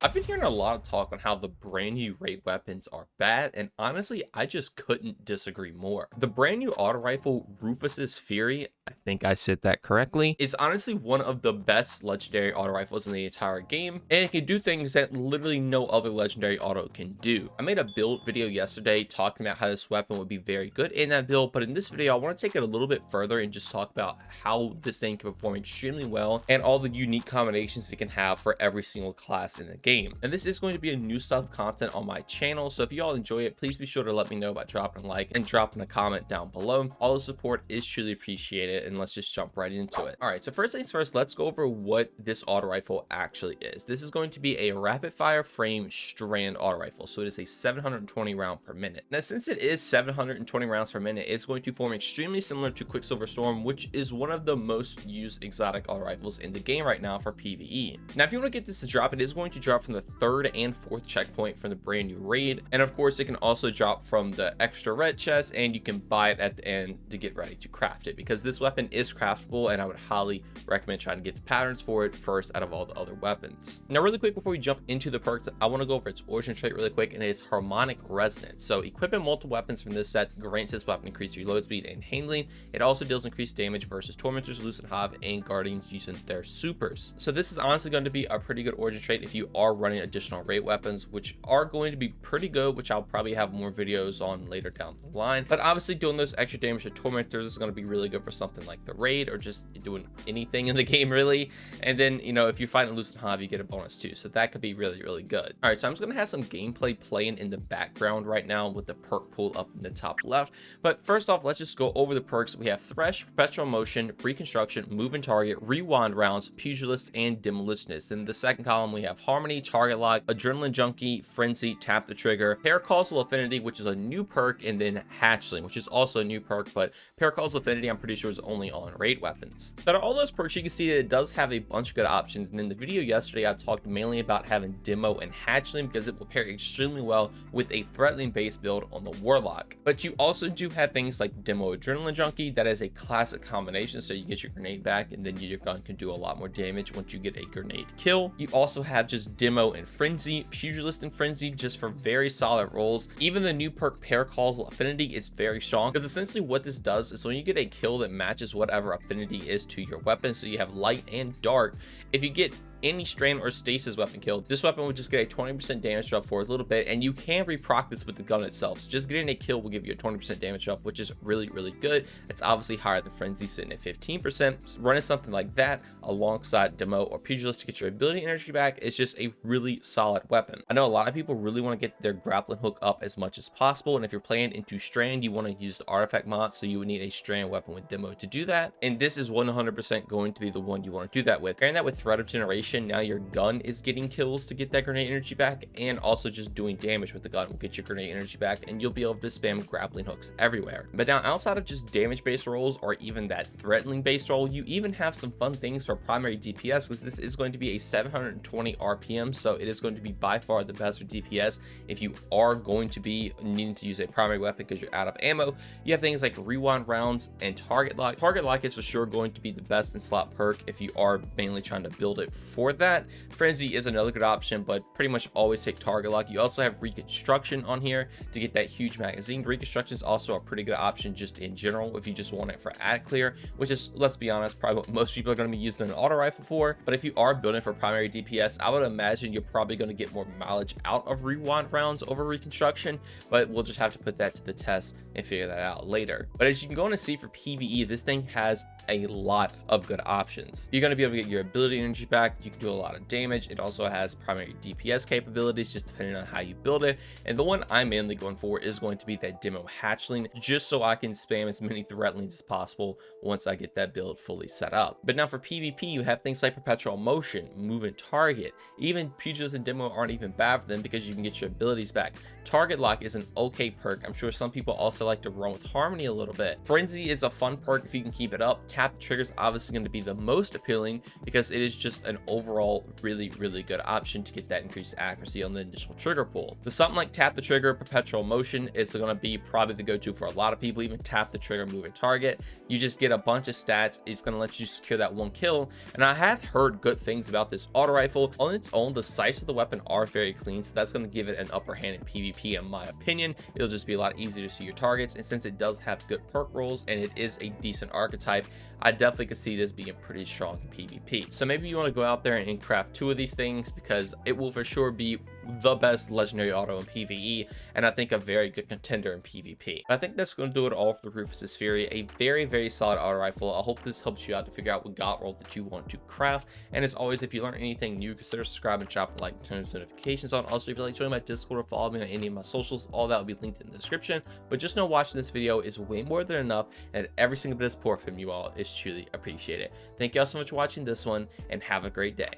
I've been hearing a lot of talk on how the brand new raid weapons are bad, and honestly, I just couldn't disagree more. The brand new auto rifle Rufus's Fury, I think I said that correctly, is honestly one of the best legendary auto rifles in the entire game, and it can do things that literally no other legendary auto can do. I made a build video yesterday talking about how this weapon would be very good in that build, but in this video, I want to take it a little bit further and just talk about how this thing can perform extremely well and all the unique combinations it can have for every single class in the game. And this is going to be a new style of content on my channel, so if you all enjoy it, please be sure to let me know by dropping a like and dropping a comment down below. All the support is truly appreciated, and let's just jump right into it. All right, so first things first, let's go over what this auto rifle actually is. This is going to be a rapid fire frame strand auto rifle, so it is a 720 round per minute. Now, since it is 720 rounds per minute, it's going to form extremely similar to Quicksilver Storm, which is one of the most used exotic auto rifles in the game right now for PvE. Now, if you want to get this to drop, it is going to drop from the third and fourth checkpoint from the brand new raid, and of course it can also drop from the extra red chest, and you can buy it at the end to get ready to craft it, because this weapon is craftable, and I would highly recommend trying to get the patterns for it first out of all the other weapons. Now, really quick before we jump into the perks, I want to go over its origin trait really quick, and it is harmonic resonance. So equipping multiple weapons from this set grants this weapon increased reload speed and handling. It also deals increased damage versus tormentors, lucent hive, and guardians using their supers. So this is honestly going to be a pretty good origin trait if you are running additional raid weapons, which are going to be pretty good, which I'll probably have more videos on later down the line. But obviously doing those extra damage to tormentors is going to be really good for something like the raid, or just doing anything in the game really. And then, you know, if you're fighting lucent hive, you get a bonus too, so that could be really good. All right, so I'm just going to have some gameplay playing in the background right now with the perk pool up in the top left. But first off, let's just go over the perks. We have Thresh, Perpetual Motion, Reconstruction, Moving Target, Rewind Rounds, Pugilist, and Demolitionist. In the second column, we have Harmony, Target Lock, Adrenaline Junkie, Frenzy, Tap the Trigger, Paracausal Affinity, which is a new perk, and then Hatchling, which is also a new perk, but Paracausal Affinity I'm pretty sure is only on raid weapons. Out of all those perks, you can see that it does have a bunch of good options, and in the video yesterday I talked mainly about having Demo and Hatchling because it will pair extremely well with a threatening base build on the Warlock. But you also do have things like Demo Adrenaline Junkie. That is a classic combination, so you get your grenade back, and then your gun can do a lot more damage once you get a grenade kill. You also have just Demo and Frenzy, Pugilist and Frenzy, just for very solid rolls. Even the new perk Paracausal Affinity is very strong, because essentially what this does is when you get a kill that matches whatever affinity is to your weapon, so you have light and dark, if you get any strand or stasis weapon kill, this weapon would just get a 20% damage buff for a little bit, and you can reproc this with the gun itself. So just getting a kill will give you a 20% damage buff, which is really good. It's obviously higher than Frenzy, sitting at 15%. So running something like that alongside Demo or Pugilist to get your ability energy back is just a really solid weapon. I know a lot of people really want to get their grappling hook up as much as possible, and if you're playing into strand, you want to use the artifact mod, so you would need a strand weapon with Demo to do that, and this is 100% going to be the one you want to do that with. Pairing that with Threat of Generation, now your gun is getting kills to get that grenade energy back, and also just doing damage with the gun will get your grenade energy back, and you'll be able to spam grappling hooks everywhere. But now, outside of just damage based rolls or even that threatening based roll, you even have some fun things for primary DPS, because this is going to be a 720 RPM, so it is going to be by far the best for DPS if you are going to be needing to use a primary weapon because you're out of ammo. You have things like Rewind Rounds and Target Lock. Target Lock is for sure going to be the best in slot perk if you are mainly trying to build it for that. Frenzy is another good option, but pretty much always take Target Lock. You also have Reconstruction on here to get that huge magazine. Reconstruction is also a pretty good option just in general if you just want it for ad clear, which is, let's be honest, probably what most people are going to be using an auto rifle for. But if you are building for primary DPS, I would imagine you're probably going to get more mileage out of Rewind Rounds over Reconstruction, but we'll just have to put that to the test and figure that out later. But as you can go and see for PvE, this thing has a lot of good options. You're going to be able to get your ability energy back. You can do a lot of damage. It also has primary DPS capabilities, just depending on how you build it. And the one I'm mainly going for is going to be that Demo Hatchling, just so I can spam as many threatlings as possible once I get that build fully set up. But now for PvP, you have things like Perpetual Motion, Moving Target. Even Pugilist and Demo aren't even bad for them because you can get your abilities back. Target Lock is an okay perk. I'm sure some people also like to run with Harmony a little bit. Frenzy is a fun perk if you can keep it up. Tap the Trigger is obviously going to be the most appealing because it is just an overall really good option to get that increased accuracy on the initial trigger pull. So something like tap the trigger, perpetual motion is going to be probably the go-to for a lot of people. Even tap the trigger, moving target, you just get a bunch of stats. It's going to let you secure that one kill. And I have heard good things about this auto rifle. On its own, the sights of the weapon are very clean, so that's going to give it an upper hand in PvP in my opinion. It'll just be a lot easier to see your targets, and since it does have good perk rolls and it is a decent archetype, I definitely could see this being pretty strong in PvP. So maybe you want to go out there and craft 2 of these things, because it will for sure be the best legendary auto in PvE, and I think a very good contender in PvP. I think that's going to do it all for the Rufus's Fury. A very solid auto rifle. I hope this helps you out to figure out what god roll that you want to craft. And as always, if you learn anything new, consider subscribing, drop a like, and turn those notifications on. Also, if you'd like to join my Discord or follow me on any of my socials, all that will be linked in the description. But just know watching this video is way more than enough, and every single bit of support from you all is truly appreciated. Thank you all so much for watching this one, and have a great day.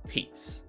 Peace.